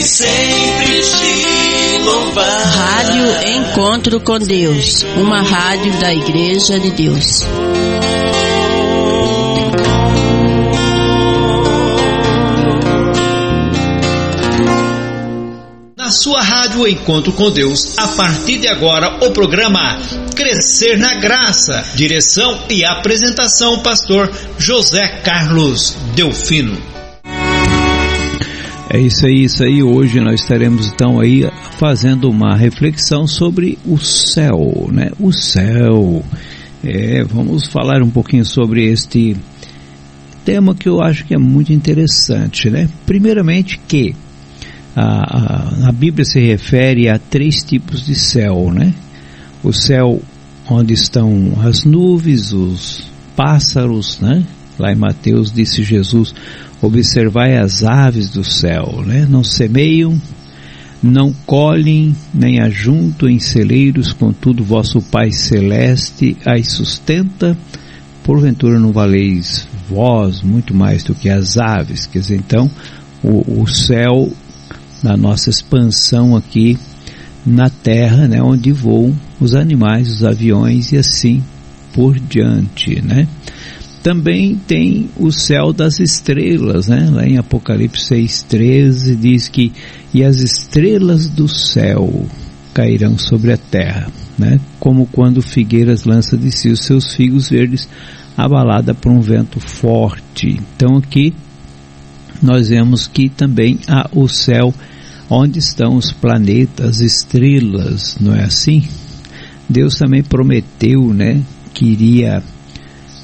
e sempre te louvar. Rádio Encontro com Deus, uma rádio da Igreja de Deus. Na sua rádio Encontro com Deus, a partir de agora, o programa Crescer na Graça. Direção e apresentação, pastor José Carlos Delfino. É isso aí. Hoje nós estaremos então aí fazendo uma reflexão sobre o céu, né? O céu. Vamos falar um pouquinho sobre este tema que eu acho que é muito interessante, né? Primeiramente que a Bíblia se refere a 3 tipos de céu, né? O céu onde estão as nuvens, os pássaros, né? Lá em Mateus disse Jesus: observai as aves do céu, né? Não semeiam, não colhem, nem ajuntam em celeiros, contudo vosso Pai Celeste as sustenta. Porventura não valeis vós muito mais do que as aves? Quer dizer, então, o céu, na nossa expansão aqui na terra, né, onde voam os animais, os aviões e assim por diante, né? Também tem o céu das estrelas, né? Lá em Apocalipse 6,13 diz que e as estrelas do céu cairão sobre a terra, né? Como quando figueiras lança de si os seus figos verdes, abalada por um vento forte. Então aqui nós vemos que também há o céu onde estão os planetas, estrelas, não é assim? Deus também prometeu, né, que iria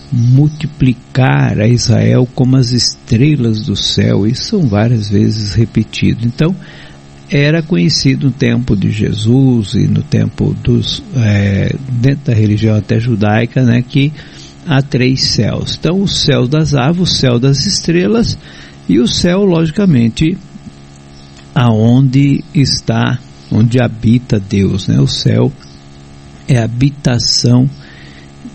multiplicar a Israel como as estrelas do céu. Isso são várias vezes repetido. Então, era conhecido no tempo de Jesus e no tempo dos, dentro da religião até judaica, né, que há 3 céus. Então, o céu das aves, o céu das estrelas e o céu, logicamente, aonde está, onde habita Deus, né? O céu é a habitação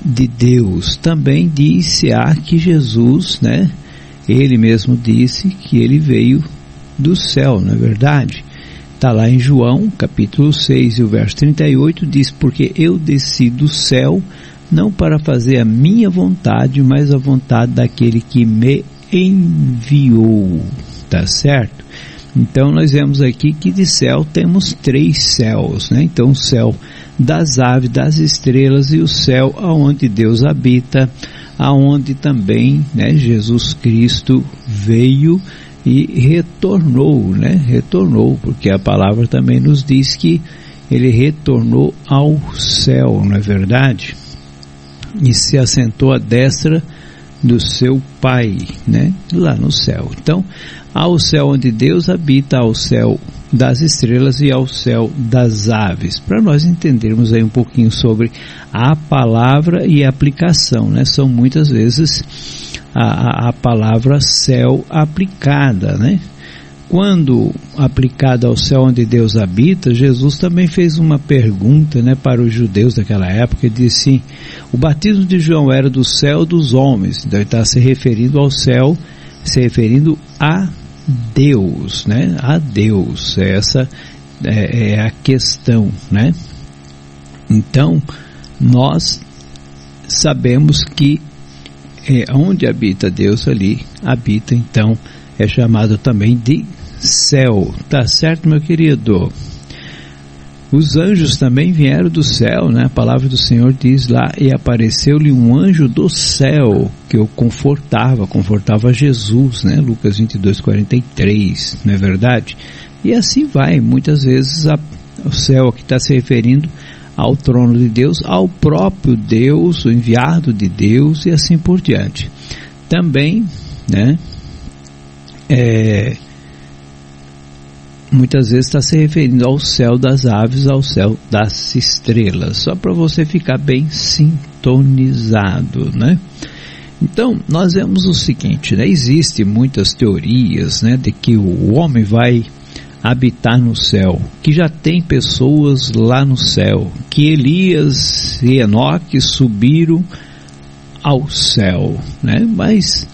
de Deus. Também disse que Jesus, né? Ele mesmo disse que ele veio do céu, não é verdade? Está lá em João, capítulo 6, e o verso 38, diz: porque eu desci do céu, não para fazer a minha vontade, mas a vontade daquele que me enviou. Tá certo? Então nós vemos aqui que de céu temos 3 céus, né? Então o céu das aves, das estrelas e o céu aonde Deus habita, aonde também, né, Jesus Cristo veio e retornou, né? Retornou, porque a palavra também nos diz que ele retornou ao céu, não é verdade? E se assentou à destra do seu Pai, né? Lá no céu. Então, ao céu onde Deus habita, ao céu das estrelas e ao céu das aves, para nós entendermos aí um pouquinho sobre a palavra e a aplicação, né? São muitas vezes a palavra céu aplicada, né? Quando aplicada ao céu onde Deus habita, Jesus também fez uma pergunta, né, para os judeus daquela época. Ele disse assim: o batismo de João era do céu dos homens. Então ele está se referindo ao céu, se referindo a Deus, né? A Deus. Essa é a questão, né? Então nós sabemos que onde habita Deus, ali habita, então é chamado também de céu. Tá certo, meu querido? Os anjos também vieram do céu, né? A palavra do Senhor diz lá: e apareceu-lhe um anjo do céu que o confortava Jesus, né? Lucas 22:43, não é verdade? E assim vai, muitas vezes o céu aqui está se referindo ao trono de Deus, ao próprio Deus, o enviado de Deus e assim por diante. Também, né? Muitas vezes está se referindo ao céu das aves, ao céu das estrelas, só para você ficar bem sintonizado, né? Então, nós vemos o seguinte, né? Existem muitas teorias, né, de que o homem vai habitar no céu, que já tem pessoas lá no céu, que Elias e Enoque subiram ao céu, né? Mas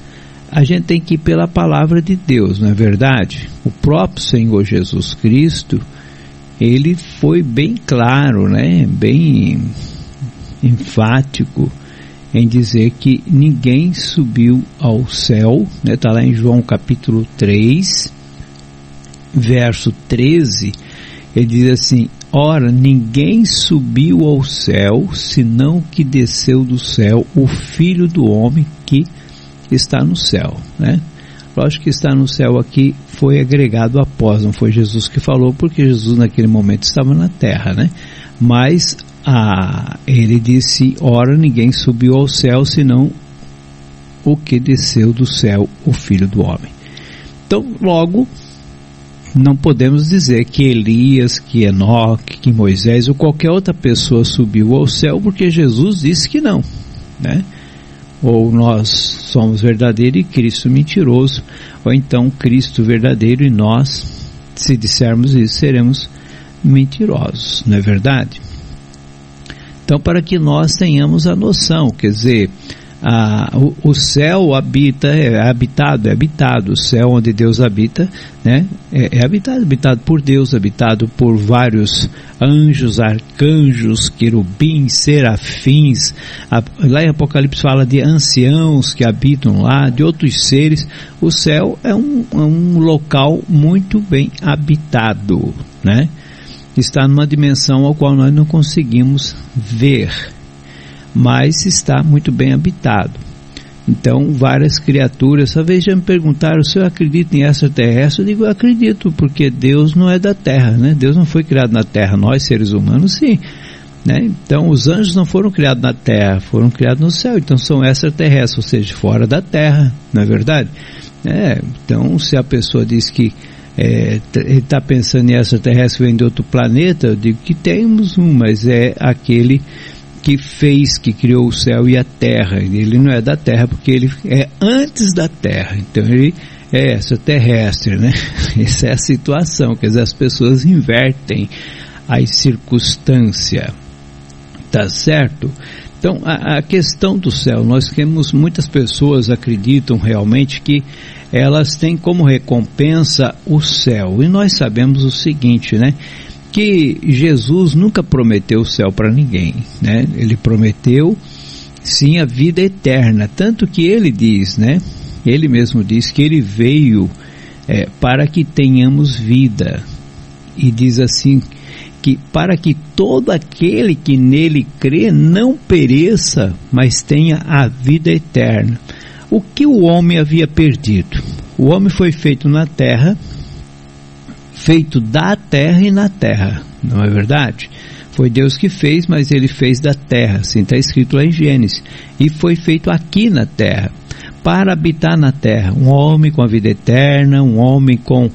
a gente tem que ir pela palavra de Deus, não é verdade? O próprio Senhor Jesus Cristo, ele foi bem claro, né? Bem enfático em dizer que ninguém subiu ao céu, né? Está lá em João capítulo 3, verso 13, ele diz assim: ora, ninguém subiu ao céu, senão que desceu do céu, o Filho do Homem que está no céu, né? Lógico que está no céu aqui foi agregado após, não foi Jesus que falou, porque Jesus naquele momento estava na terra, né? Mas ele disse: ora, ninguém subiu ao céu, senão o que desceu do céu, o Filho do Homem. Então, logo, não podemos dizer que Elias, que Enoque, que Moisés ou qualquer outra pessoa subiu ao céu, porque Jesus disse que não, né? Ou nós somos verdadeiros e Cristo mentiroso, ou então Cristo verdadeiro e nós, se dissermos isso, seremos mentirosos, não é verdade? Então, para que nós tenhamos a noção, quer dizer, o céu é habitado, o céu onde Deus habita, né? É habitado por Deus, habitado por vários anjos, arcanjos, querubins, serafins. Lá em Apocalipse fala de anciãos que habitam lá, de outros seres. O céu é um local muito bem habitado, né? Está numa dimensão ao qual nós não conseguimos ver, mas está muito bem habitado. Então, várias criaturas, às vezes já me perguntaram se eu acredito em extraterrestre. Eu digo, eu acredito, porque Deus não é da Terra, né? Deus não foi criado na Terra, nós seres humanos sim, né? Então, os anjos não foram criados na Terra, foram criados no céu, então são extraterrestres, ou seja, fora da Terra, não é verdade? Então, se a pessoa diz que ele está pensando em extraterrestre que vem de outro planeta, eu digo que temos mas é aquele que criou o céu e a terra. Ele não é da terra porque ele é antes da terra, então ele é extraterrestre, né? Essa é a situação, quer dizer, as pessoas invertem as circunstâncias, tá certo? Então, a questão do céu, nós temos, muitas pessoas acreditam realmente que elas têm como recompensa o céu, e nós sabemos o seguinte, né? Que Jesus nunca prometeu o céu para ninguém, né? Ele prometeu sim a vida eterna, tanto que ele diz, né? Ele mesmo diz que ele veio para que tenhamos vida, e diz assim, que para que todo aquele que nele crê não pereça, mas tenha a vida eterna. O que o homem havia perdido? O homem foi feito na terra, feito da terra e na terra, não é verdade? Foi Deus que fez, mas ele fez da terra, assim está escrito lá em Gênesis, e foi feito aqui na terra, para habitar na terra, um homem com a vida eterna, um homem com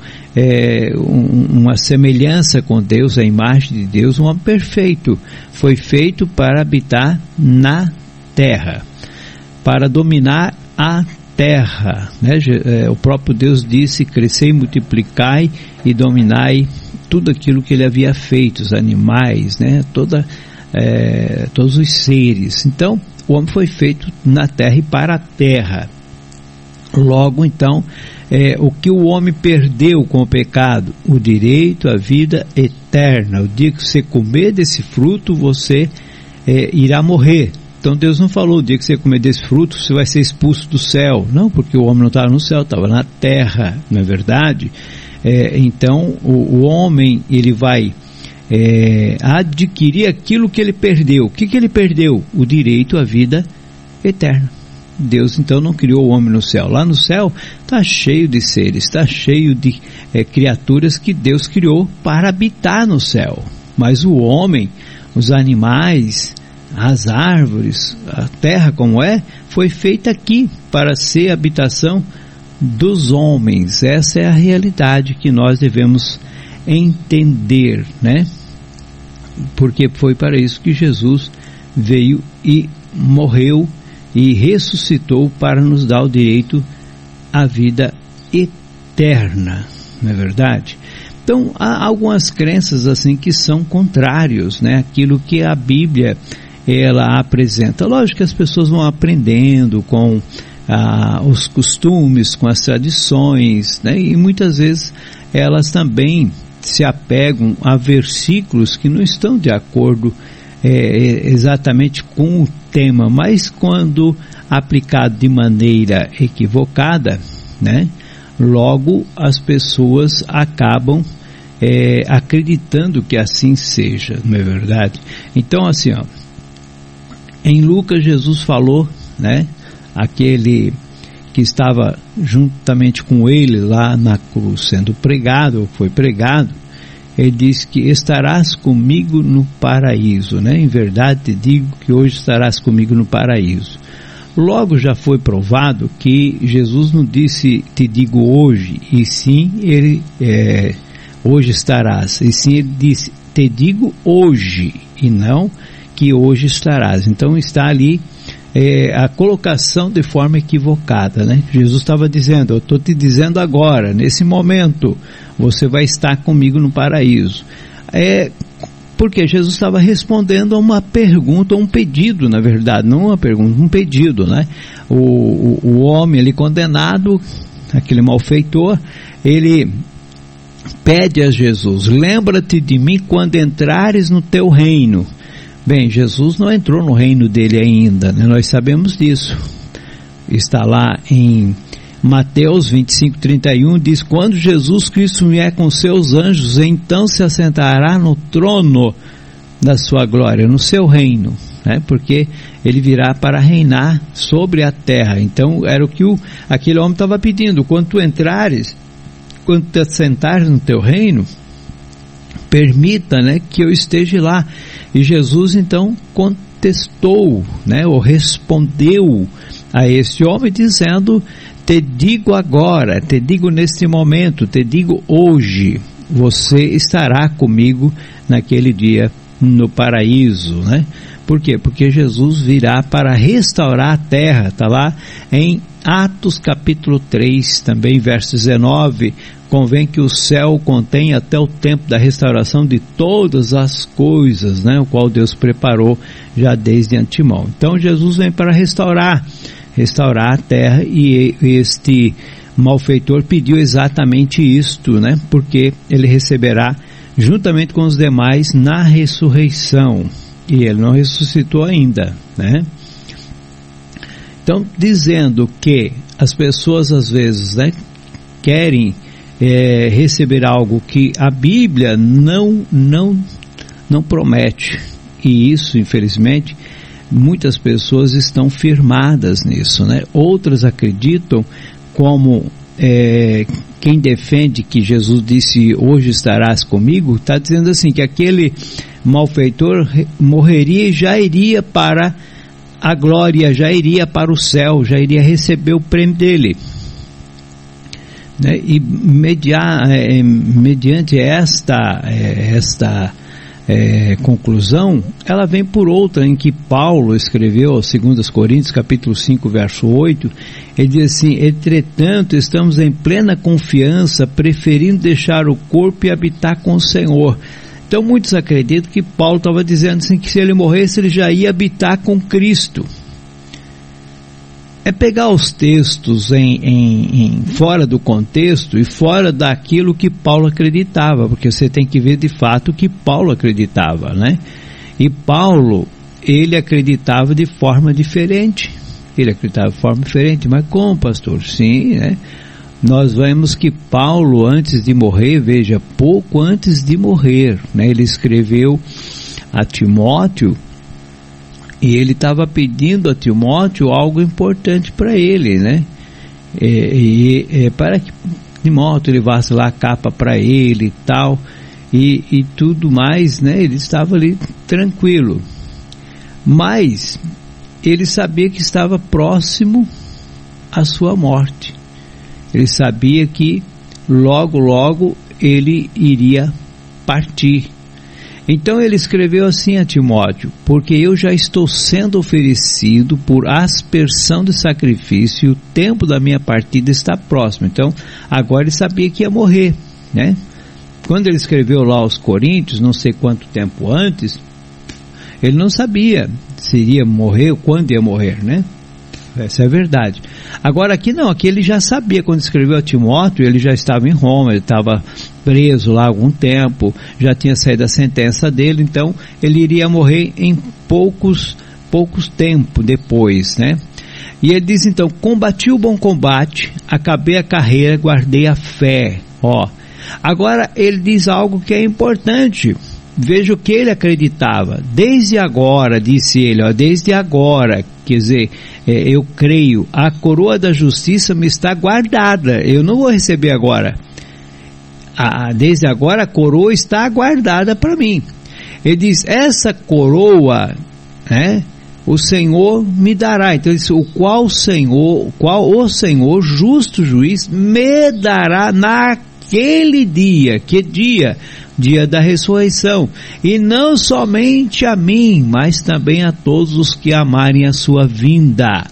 uma semelhança com Deus, a imagem de Deus, um homem perfeito, foi feito para habitar na terra, para dominar a terra, né? O próprio Deus disse: crescei, multiplicai e dominai tudo aquilo que ele havia feito, os animais, né? Todos os seres. Então, o homem foi feito na terra e para a terra. Logo, então, o que o homem perdeu com o pecado? O direito à vida eterna. O dia que você comer desse fruto, você irá morrer. Então Deus não falou: o dia que você comer desse fruto, você vai ser expulso do céu. Não, porque o homem não estava no céu, estava na terra, não é verdade? Então o homem, ele vai adquirir aquilo que ele perdeu. O que ele perdeu? O direito à vida eterna. Deus então não criou o homem no céu. Lá no céu está cheio de seres, está cheio de criaturas que Deus criou para habitar no céu. Mas o homem, os animais, as árvores, a terra como foi feita aqui para ser habitação dos homens. Essa é a realidade que nós devemos entender, né? Porque foi para isso que Jesus veio e morreu e ressuscitou, para nos dar o direito à vida eterna, não é verdade? Então, há algumas crenças assim que são contrários, né? Aquilo que a Bíblia ela apresenta. Lógico que as pessoas vão aprendendo com os costumes, com as tradições, né? E muitas vezes elas também se apegam a versículos que não estão de acordo exatamente com o tema, mas quando aplicado de maneira equivocada, né? Logo as pessoas acabam acreditando que assim seja, não é verdade? Então, assim, em Lucas Jesus falou, né? Aquele que estava juntamente com ele lá na cruz sendo pregado, foi pregado, ele disse que estarás comigo no paraíso, né? Em verdade te digo que hoje estarás comigo no paraíso. Logo já foi provado que Jesus não disse te digo hoje, e sim ele hoje estarás, e sim ele disse te digo hoje, e não que hoje estarás. Então está ali a colocação de forma equivocada, né? Jesus estava dizendo, eu estou te dizendo agora, nesse momento, você vai estar comigo no paraíso. Porque Jesus estava respondendo a uma pergunta, a um pedido, na verdade, não uma pergunta, um pedido, né? O homem ali condenado, aquele malfeitor, ele pede a Jesus, lembra-te de mim quando entrares no teu reino. Bem, Jesus não entrou no reino dele ainda, né? Nós sabemos disso. Está lá em Mateus 25:31, diz, quando Jesus Cristo vier com seus anjos, então se assentará no trono da sua glória, no seu reino, né? Porque ele virá para reinar sobre a terra. Então era o que aquele homem estava pedindo, quando tu entrares, quando te assentares no teu reino, permita, né, que eu esteja lá. E Jesus então contestou, né, ou respondeu a esse homem dizendo, te digo agora, te digo neste momento, te digo hoje, você estará comigo naquele dia no paraíso, né? Por quê? Porque Jesus virá para restaurar a terra, está lá em Atos capítulo 3, também verso 19, convém que o céu contém até o tempo da restauração de todas as coisas, né? O qual Deus preparou já desde antemão. Então Jesus vem para restaurar a terra, e este malfeitor pediu exatamente isto, né? Porque ele receberá juntamente com os demais na ressurreição, e ele não ressuscitou ainda, né? Então, dizendo que as pessoas às vezes, né, querem receber algo que a Bíblia não promete, e isso, infelizmente, muitas pessoas estão firmadas nisso, né? Outras acreditam, como quem defende que Jesus disse hoje estarás comigo, está dizendo assim, que aquele malfeitor morreria e já iria para a glória, já iria para o céu, já iria receber o prêmio dele, né? E mediante esta conclusão, ela vem por outra, em que Paulo escreveu aos 2 Coríntios capítulo 5 verso 8, ele diz assim, entretanto estamos em plena confiança, preferindo deixar o corpo e habitar com o Senhor. Então muitos acreditam que Paulo estava dizendo assim, que se ele morresse ele já ia habitar com Cristo. É pegar os textos fora do contexto e fora daquilo que Paulo acreditava, porque você tem que ver de fato o que Paulo acreditava, né? E Paulo, ele acreditava de forma diferente. Mas como, pastor? Sim, né? Nós vemos que Paulo, antes de morrer, veja, pouco antes de morrer, né? Ele escreveu a Timóteo, e ele estava pedindo a Timóteo algo importante para ele, né? Para que Timóteo levasse lá a capa para ele e tal, e tudo mais, né? Ele estava ali tranquilo. Mas ele sabia que estava próximo à sua morte. Ele sabia que logo ele iria partir. Então ele escreveu assim a Timóteo, porque eu já estou sendo oferecido por aspersão de sacrifício, e o tempo da minha partida está próximo. Então agora ele sabia que ia morrer, né? Quando ele escreveu lá aos Coríntios, não sei quanto tempo antes, ele não sabia se iria morrer ou quando ia morrer, né? essa é a verdade. Agora aqui não, aqui ele já sabia, quando escreveu a Timóteo, ele já estava em Roma, ele estava preso lá há algum tempo, já tinha saído a sentença dele, então ele iria morrer em poucos tempos depois, né? E ele diz então: combati o bom combate, acabei a carreira, guardei a fé. Agora ele diz algo que é importante. Veja o que ele acreditava. Desde agora, disse ele, desde agora, quer dizer, eu creio, a coroa da justiça me está guardada, eu não vou receber agora. Desde agora a coroa está guardada para mim. Ele diz: essa coroa, né, o Senhor me dará. Então ele diz: o qual o Senhor, justo juiz, me dará naquele dia. Que dia? Dia da ressurreição, e não somente a mim, mas também a todos os que amarem a sua vinda.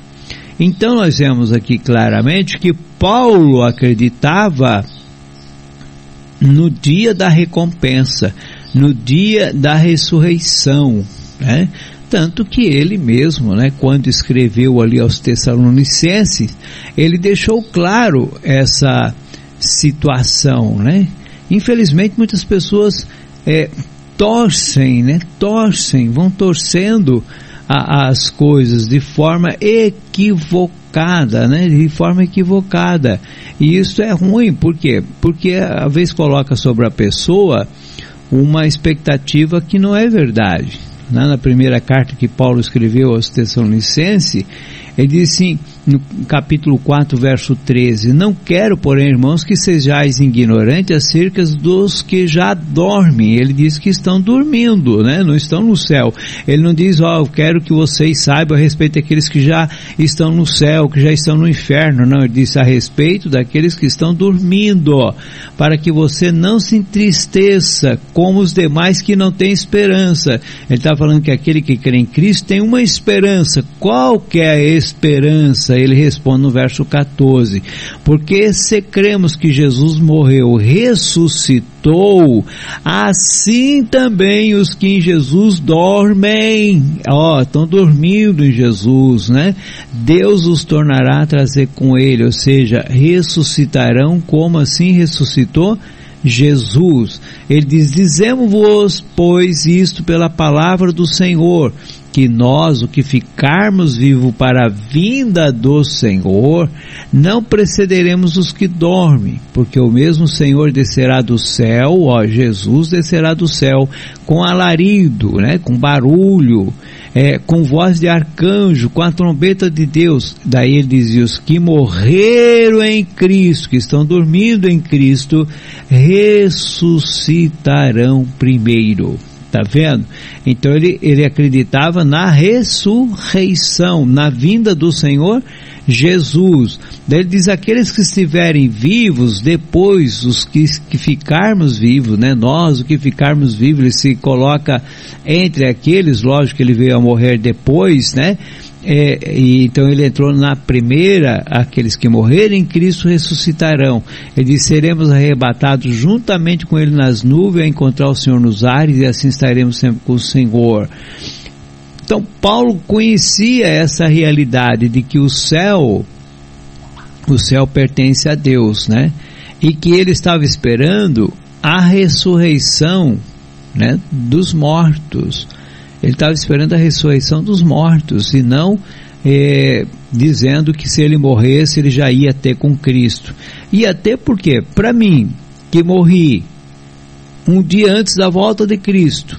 Então nós vemos aqui claramente que Paulo acreditava no dia da recompensa, no dia da ressurreição, né? Tanto que ele mesmo, né, quando escreveu ali aos Tessalonicenses, ele deixou claro essa situação, né? Infelizmente muitas pessoas vão torcendo as coisas de forma equivocada, né? De forma equivocada. E isso é ruim, por quê? Porque às vezes coloca sobre a pessoa uma expectativa que não é verdade. Na primeira carta que Paulo escreveu aos Tessalonicenses, ele diz assim, no capítulo 4, verso 13: não quero, porém, irmãos, que sejais ignorantes acerca dos que já dormem. Ele diz que estão dormindo, né? Não estão no céu. Ele não diz: eu quero que vocês saibam a respeito daqueles que já estão no céu, que já estão no inferno. Não, ele diz a respeito daqueles que estão dormindo, para que você não se entristeça como os demais que não têm esperança. Ele está falando que aquele que crê em Cristo tem uma esperança. Qual que é a esperança? Ele responde no verso 14: porque se cremos que Jesus morreu, ressuscitou, assim também os que em Jesus dormem, estão dormindo em Jesus, né? Deus os tornará a trazer com ele, ou seja, ressuscitarão como assim ressuscitou Jesus. Ele diz: dizemos-vos, pois, isto pela palavra do Senhor, que nós, o que ficarmos vivos para a vinda do Senhor, não precederemos os que dormem, porque o mesmo Senhor descerá do céu, Jesus descerá do céu com alarido, né, com barulho, com voz de arcanjo, com a trombeta de Deus. Daí ele dizia: os que morreram em Cristo, que estão dormindo em Cristo, ressuscitarão primeiro. Tá vendo? Então ele acreditava na ressurreição, na vinda do Senhor Jesus. Daí ele diz: aqueles que estiverem vivos, depois os que ficarmos vivos, né? Nós, o que ficarmos vivos, ele se coloca entre aqueles, lógico que ele veio a morrer depois, né? E então ele entrou na primeira: aqueles que morrerem em Cristo ressuscitarão. Ele diz: seremos arrebatados juntamente com ele nas nuvens, a encontrar o Senhor nos ares, e assim estaremos sempre com o Senhor. Então Paulo conhecia essa realidade de que o céu pertence a Deus, né? E que ele estava esperando a ressurreição, né, dos mortos. Ele estava esperando a ressurreição dos mortos, e não dizendo que se ele morresse ele já ia ter com Cristo. E até porque, para mim, que morri um dia antes da volta de Cristo,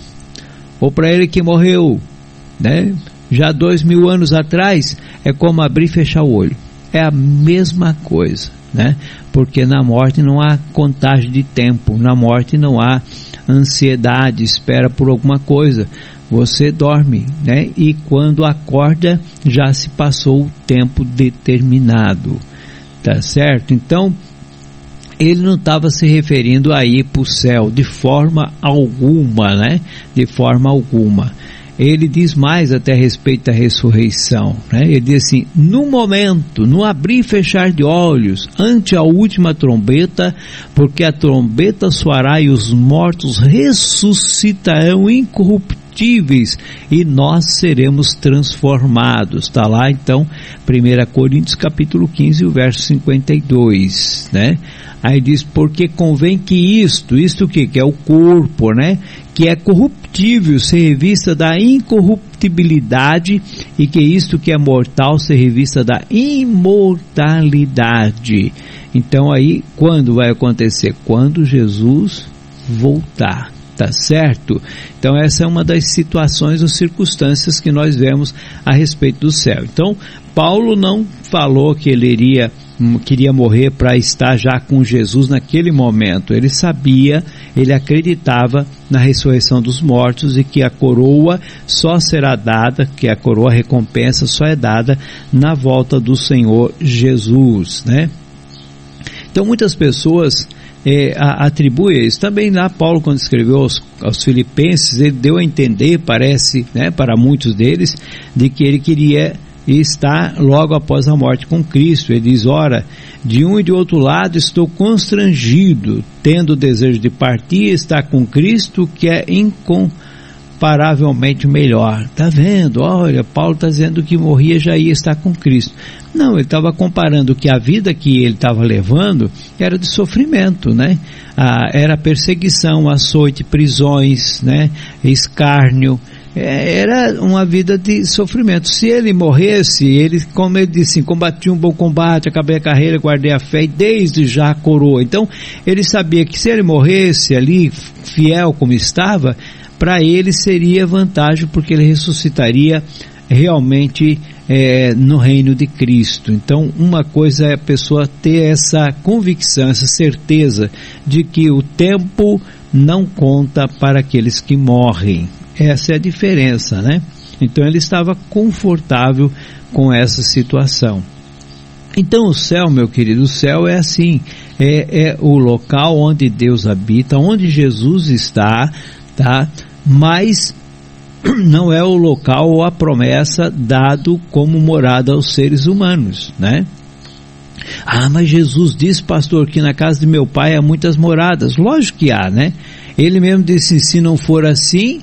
ou para ele que morreu, né, já 2000 anos atrás, é como abrir e fechar o olho. É a mesma coisa, né? Porque na morte não há contagem de tempo, na morte não há ansiedade, espera por alguma coisa. Você dorme, né? E quando acorda já se passou o tempo determinado, tá certo? Então ele não estava se referindo a ir para o céu de forma alguma, né? De forma alguma. Ele diz mais até a respeito da ressurreição, né? Ele diz assim: no momento, no abrir e fechar de olhos, ante a última trombeta, porque a trombeta soará e os mortos ressuscitarão incorruptíveis, incorruptíveis e nós seremos transformados. Está lá então 1 Coríntios capítulo 15, o verso 52, né? Aí diz, porque convém que isto o que é o corpo, né? Que é corruptível ser revista da incorruptibilidade, e que isto que é mortal ser revista da imortalidade. Então aí, quando vai acontecer? Quando Jesus voltar, tá certo? Então essa é uma das situações ou circunstâncias que nós vemos a respeito do céu. Então Paulo não falou que ele queria morrer para estar já com Jesus naquele momento. Ele sabia, ele acreditava na ressurreição dos mortos e que a coroa só será dada, que a coroa, a recompensa só é dada na volta do Senhor Jesus, né? Então muitas pessoas atribui isso. Também lá Paulo, quando escreveu aos Filipenses, ele deu a entender, parece, né, para muitos deles, de que ele queria estar logo após a morte com Cristo. Ele diz, ora, de um e de outro lado estou constrangido, tendo o desejo de partir e estar com Cristo, que é incomparavelmente melhor. Tá vendo? Olha, Paulo está dizendo que morria já ia estar com Cristo. Não, ele estava comparando que a vida que ele estava levando era de sofrimento, né? Era perseguição, açoite, prisões, né? Escárnio. Era uma vida de sofrimento. Se ele morresse, ele, como ele disse, combati um bom combate, acabei a carreira, guardei a fé e desde já a coroa. Então, ele sabia que se ele morresse ali, fiel como estava, para ele seria vantagem, porque ele ressuscitaria realmente no reino de Cristo. Então, uma coisa é a pessoa ter essa convicção, essa certeza de que o tempo não conta para aqueles que morrem. Essa é a diferença, né? Então ele estava confortável com essa situação. Então o céu, meu querido, o céu é assim, é o local onde Deus habita, onde Jesus está, tá? Mas não é o local ou a promessa dado como morada aos seres humanos, né? Ah, mas Jesus disse, pastor, que na casa de meu pai há muitas moradas. Lógico que há, né? Ele mesmo disse, se não for assim,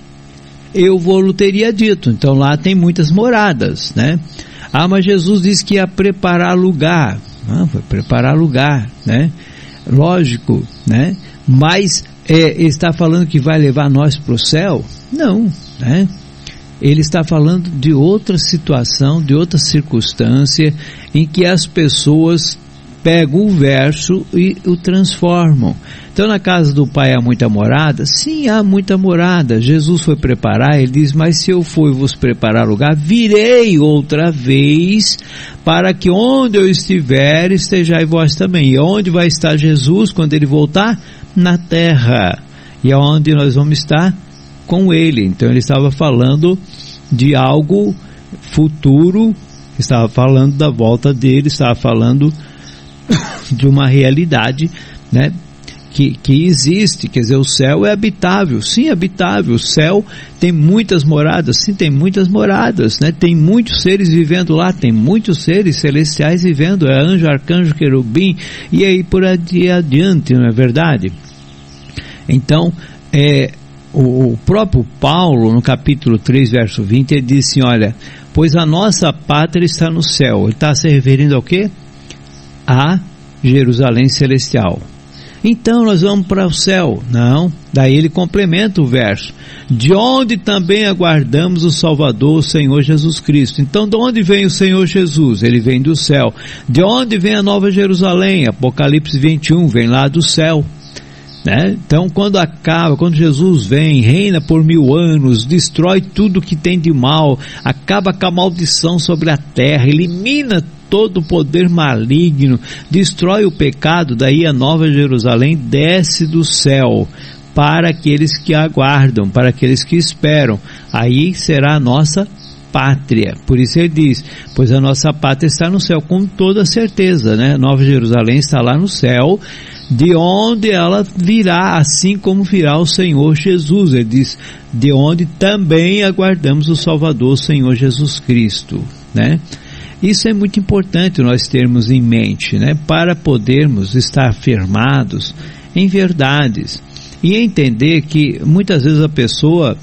eu vou teria dito. Então lá tem muitas moradas, né? Ah, mas Jesus disse que ia preparar lugar. Vai preparar lugar, né? Lógico, né? Mas ele está falando que vai levar nós para o céu? Não, né? Ele está falando de outra situação, de outra circunstância, em que as pessoas pegam o verso e o transformam. Então, na casa do Pai há muita morada? Sim, há muita morada. Jesus foi preparar, ele diz, mas se eu for vos preparar lugar, virei outra vez, para que onde eu estiver, estejais vós também. E onde vai estar Jesus quando ele voltar? Na terra. E aonde nós vamos estar? Com ele. Então ele estava falando de algo futuro, estava falando da volta dele, estava falando de uma realidade, né, que existe. Quer dizer, o céu é habitável. Sim, habitável. O céu tem muitas moradas. Sim, tem muitas moradas, né? Tem muitos seres vivendo lá, tem muitos seres celestiais vivendo, anjo, arcanjo, querubim, e aí por adiante, não é verdade? Então, o próprio Paulo, no capítulo 3, verso 20, ele diz assim, olha, pois a nossa pátria está no céu. Ele está se referindo ao quê? A Jerusalém celestial. Então nós vamos para o céu. Não, daí ele complementa o verso, de onde também aguardamos o Salvador, o Senhor Jesus Cristo. Então de onde vem o Senhor Jesus? Ele vem do céu. De onde vem a Nova Jerusalém? Apocalipse 21, vem lá do céu, né? Então quando Jesus vem, reina por 1000 anos, destrói tudo que tem de mal, acaba com a maldição sobre a terra, elimina todo o poder maligno, destrói o pecado, daí a Nova Jerusalém desce do céu para aqueles que aguardam, para aqueles que esperam. Aí será a nossa pátria. Por isso ele diz, pois a nossa pátria está no céu, com toda certeza, né? Nova Jerusalém está lá no céu, de onde ela virá, assim como virá o Senhor Jesus. Ele diz, de onde também aguardamos o Salvador, o Senhor Jesus Cristo, né? Isso é muito importante nós termos em mente, né? Para podermos estar firmados em verdades e entender que muitas vezes a pessoa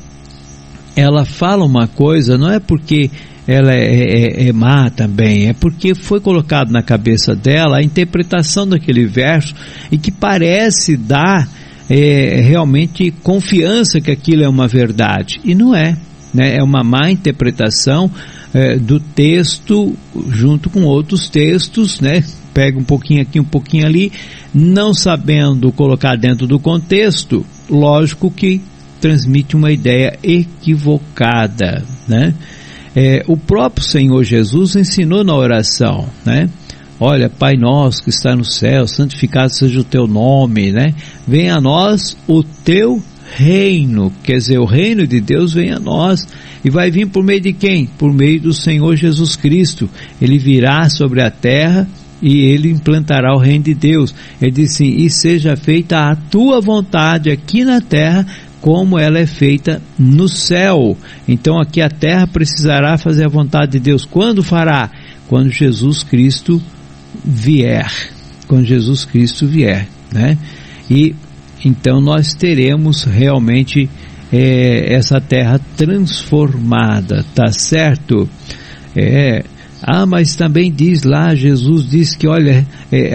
ela fala uma coisa, não é porque ela é má também, é porque foi colocado na cabeça dela a interpretação daquele verso e que parece dar realmente confiança que aquilo é uma verdade, e não é, né? É uma má interpretação do texto junto com outros textos, né? Pega um pouquinho aqui, um pouquinho ali, não sabendo colocar dentro do contexto, lógico que transmite uma ideia equivocada, né? O próprio Senhor Jesus ensinou na oração, né? Olha, Pai nosso que está no céu, santificado seja o teu nome, né? Venha a nós o teu reino, quer dizer, o reino de Deus vem a nós, e vai vir por meio de quem? Por meio do Senhor Jesus Cristo. Ele virá sobre a terra e ele implantará o reino de Deus. Ele diz assim: e seja feita a tua vontade aqui na terra, como ela é feita no céu. Então aqui a terra precisará fazer a vontade de Deus. Quando fará? Quando Jesus Cristo vier. Quando Jesus Cristo vier, né? E então nós teremos realmente essa terra transformada, tá certo? Mas também diz lá, Jesus diz que, olha,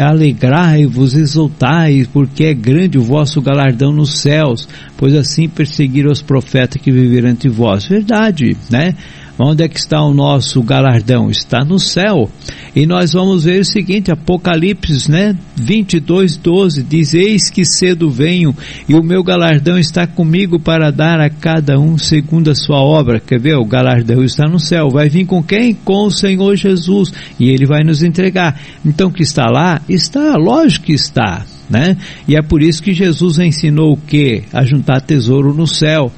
alegrai-vos, exultai, porque é grande o vosso galardão nos céus, pois assim perseguiram os profetas que viveram entre vós. Verdade, né? Onde é que está o nosso galardão? Está no céu. E nós vamos ver o seguinte, Apocalipse, né? 22:12, diz: eis que cedo venho, e o meu galardão está comigo para dar a cada um segundo a sua obra. Quer ver? O galardão está no céu. Vai vir com quem? Com o Senhor Jesus. E ele vai nos entregar. Então, que está lá? Está, lógico que está, né? E é por isso que Jesus ensinou o quê? A juntar tesouro no céu.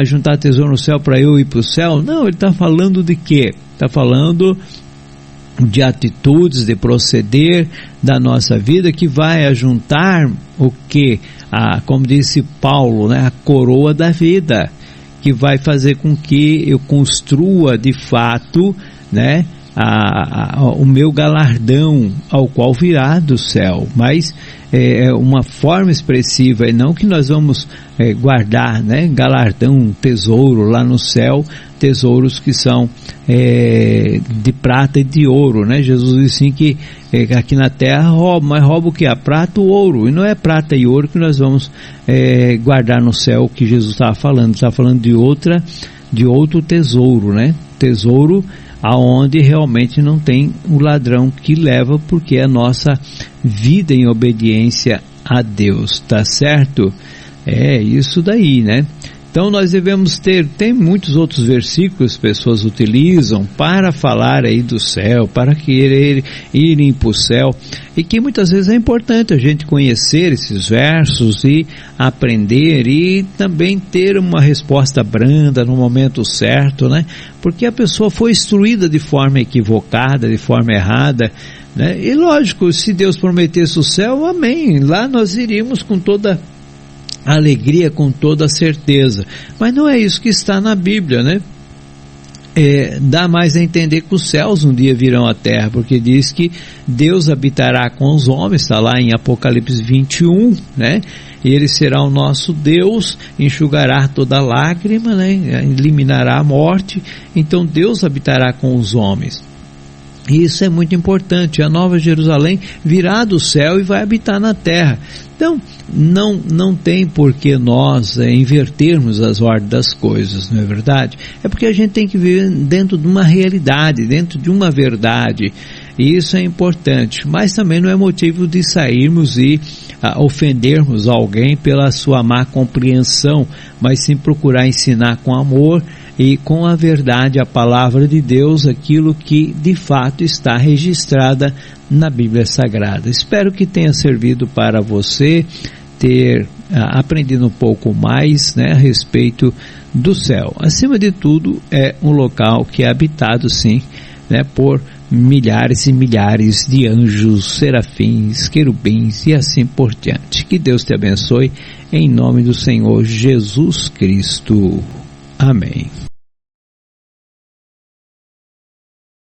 Juntar tesouro no céu para eu ir para o céu? Não, ele está falando de quê? Está falando de atitudes, de proceder da nossa vida que vai ajuntar o quê? Como disse Paulo, né? A coroa da vida, que vai fazer com que eu construa de fato, né? O meu galardão, ao qual virá do céu. Mas uma forma expressiva, e não que nós vamos guardar, né, galardão, tesouro lá no céu, tesouros que são de prata e de ouro, né? Jesus disse assim que aqui na terra rouba, mas rouba o que? A prata, o ouro, e não é prata e ouro que nós vamos guardar no céu, o que Jesus estava falando de outro tesouro, né? Tesouro aonde realmente não tem o ladrão que leva, porque é a nossa vida em obediência a Deus, tá certo? Isso daí, né? Então nós devemos tem muitos outros versículos que as pessoas utilizam para falar aí do céu, para querer irem para o céu, e que muitas vezes é importante a gente conhecer esses versos e aprender, e também ter uma resposta branda no momento certo, né? Porque a pessoa foi instruída de forma equivocada, de forma errada, né? E lógico, se Deus prometesse o céu, amém, lá nós iríamos com toda alegria, com toda certeza, mas não é isso que está na Bíblia, né? Dá mais a entender que os céus um dia virão à terra, porque diz que Deus habitará com os homens, está lá em Apocalipse 21, né? E ele será o nosso Deus, enxugará toda lágrima, né? Eliminará a morte. Então Deus habitará com os homens. E isso é muito importante. A Nova Jerusalém virá do céu e vai habitar na terra. Então, não tem por que nós invertermos as ordens das coisas, não é verdade? É porque a gente tem que viver dentro de uma realidade, dentro de uma verdade. E isso é importante. Mas também não é motivo de sairmos e ofendermos alguém pela sua má compreensão, mas sim procurar ensinar com amor e com a verdade, a palavra de Deus, aquilo que de fato está registrada na Bíblia Sagrada. Espero que tenha servido para você ter aprendido um pouco mais, né, a respeito do céu. Acima de tudo, é um local que é habitado, sim, né, por milhares e milhares de anjos, serafins, querubins e assim por diante. Que Deus te abençoe, em nome do Senhor Jesus Cristo. Amém.